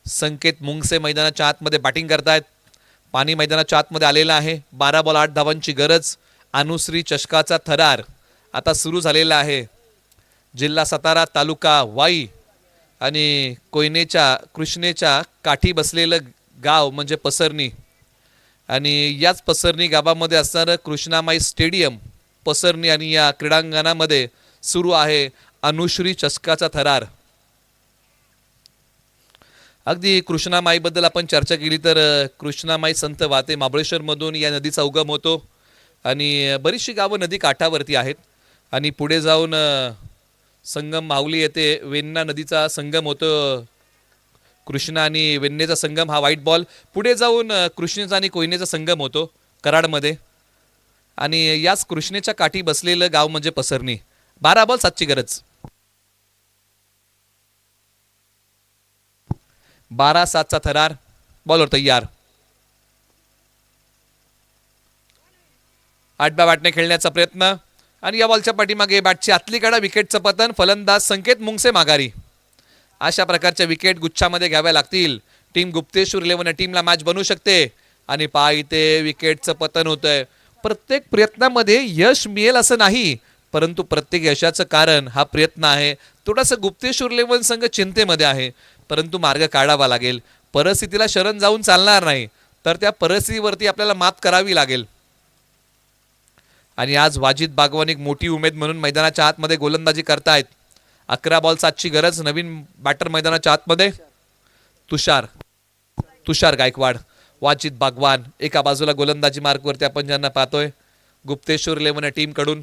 संकेत मुंगसे मैदानाच्या आतमध्ये बॅटिंग करतायत. पाणी मैदानाच्या आतमध्ये आलेला आहे. 12 बॉल 8 धावांची गरज. अनुश्री चषकाचा थरार आता सुरू झालेला आहे. जिल्हा सातारा, तालुका वाई आणि कृष्णेच्या काठी बसलेलं गाव म्हणजे पसरणी. आणि याच पसरणी गावामध्ये असणारं कृष्णामाई स्टेडियम पसरणी आणि या क्रीडांगणामध्ये सुरू आहे अनुश्री चषकाचा थरार. अगदी कृष्णामाईबद्दल आपण चर्चा केली तर कृष्णामाई संत वाहते महाबळेश्वर मधून या नदीचा उगम होतो. आणि बरीचशी गावं नदी काठावरती आहेत. आणि पुढे जाऊन संगम माहुली येथे वेण्णा नदीचा संगम होतो. कृष्णा आणि वेण्णेचा संगम हा व्हाईट बॉल. पुढे जाऊन कृष्णेचा आणि कोयनेचा संगम होतो कराडमध्ये. आणि याच कृष्णेच्या काठी बसलेलं गाव म्हणजे पसरणी. 12 बॉल 7 ची गरज. 12-7 चा थरार. बॉलवर तयार. 8 बॅटने खेळण्याचा प्रयत्न आणि या बॉलच्या पाठीमागे बॅटची आतली कडा. विकेटचं पतन. फलंदाज संकेत मुंगसे माघारी. अशा प्रकारच्या विकेट गुच्छामध्ये घ्याव्या लागतील. टीम गुप्तेश्वर 11 टीमला मॅच बनवू शकते. आणि पहा इथे विकेटचं पतन होतंय. प्रत्येक प्रयत्नामध्ये यश मिळेल असं नाही, परंतु प्रत्येक यशाचं कारण हा प्रयत्न आहे. थोडासा गुप्तेश्वर 11 संघ चिंतेमध्ये आहे, परंतु मार्ग काढावा लागेल. परिस्थितीला शरण जाऊन चालणार नाही, तर त्या परिस्थितीवरती आपल्याला मात करावी लागेल. आणि आज वाजिद बागवान एक मोठी उमेद म्हणून मैदानाच्या आतमध्ये गोलंदाजी करतायत. 11 बॉल 7 ची गरज. नवीन बॅटर मैदानाच्या आतमध्ये तुषार गायकवाड. वाजिद बागवान एका बाजूला गोलंदाजी मार्कवरती आपण ज्यांना पाहतोय. गुप्तेश्वर 11 टीम कडून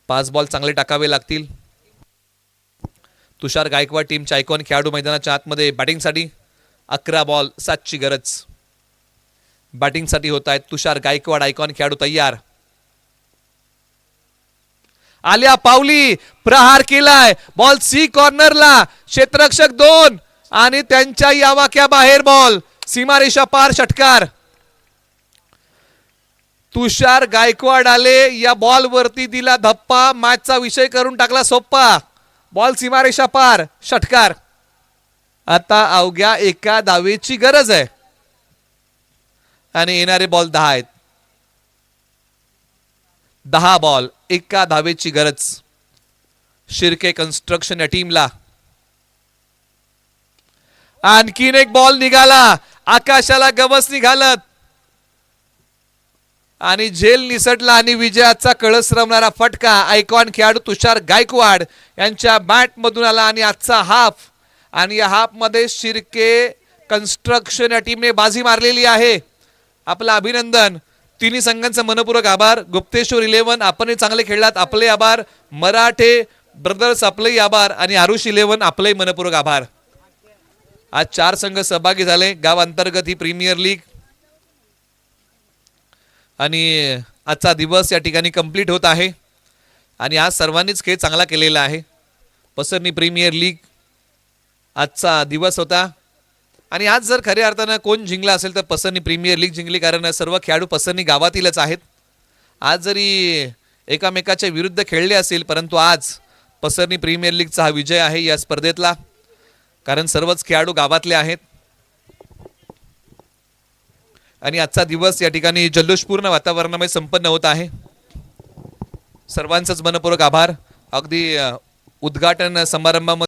5 बॉल चांगले टाकावे लागतील. तुषार गायकवाड टीमचा आयकॉन खेळाडू मैदानाच्या आतमध्ये बॅटिंगसाठी. 11 बॉल 7 ची गरज. बॅटिंगसाठी होत आहेत तुषार गायकवाड आयकॉन खेळाडू तयार. आल्या पावली प्रहार केलाय. Ball C कॉर्नरला. क्षेत्ररक्षक 2 आणि त्यांच्या या वाक्या बाहेर बॉल. सीमारेषा पार षटकार. तुषार गायकवाड आले. या बॉल वरती दिला धप्पा. मॅचचा विषय करून टाकला सोप्पा. बॉल सीमारेषा पार षटकार. आता अवघ्या एका धावेची गरज आहे आणि येणारे बॉल 10 आहेत. 10 बॉल एका धावेची गरज शिर्के कन्स्ट्रक्शन या टीमला. आणखीन एक बॉल निघाला. आकाशाला गवस निघालत आणि झेल निसटला आणि विजयाचा कळस रवणारा फटका आयकॉन खेळाडू तुषार गायकवाड यांच्या बॅट मधून आला. आणि आजचा हाफ आणि या हाफ मध्ये शिर्के कन्स्ट्रक्शन या टीमने बाजी मारलेली आहे. आपलं अभिनंदन. तिन्ही संघांचा मनपूर्वक आभार. गुप्तेश्वर 11 आपण चांगले खेळलात, आपले आभार. मराठे ब्रदर्स आपलेही आभार आणि आरुष 11 आपलेही मनपूर्वक आभार. आज 4 संघ सहभागी झाले गाव अंतर्गत ही प्रीमियर लीग आणि आजचा दिवस या ठिकाणी कंप्लीट होत आहे आणि आज सर्वांनीच खेळ चांगला केलेला आहे. पसरणी प्रीमियर लीग आजचा दिवस होता आणि आज जर खऱ्या अर्थानं कोण जिंकला असेल तर पसरणी प्रीमियर लीग जिंकली, कारण सर्व खेळाडू पसरणी गावातीलच आहेत. आज जरी एकामेकाच्या विरुद्ध खेळले असेल परंतु आज पसरणी प्रीमियर लीगचा हा विजय आहे या स्पर्धेतला, कारण सर्वच खेळाडू गावातले आहेत. आणि आजचा दिवस या ठिकाणी जल्लोषपूर्ण वातावरणामध्ये संपन्न होत आहे. सर्वांचंच मनपूर्वक आभार. अगदी उद्घाटन समारंभामध्ये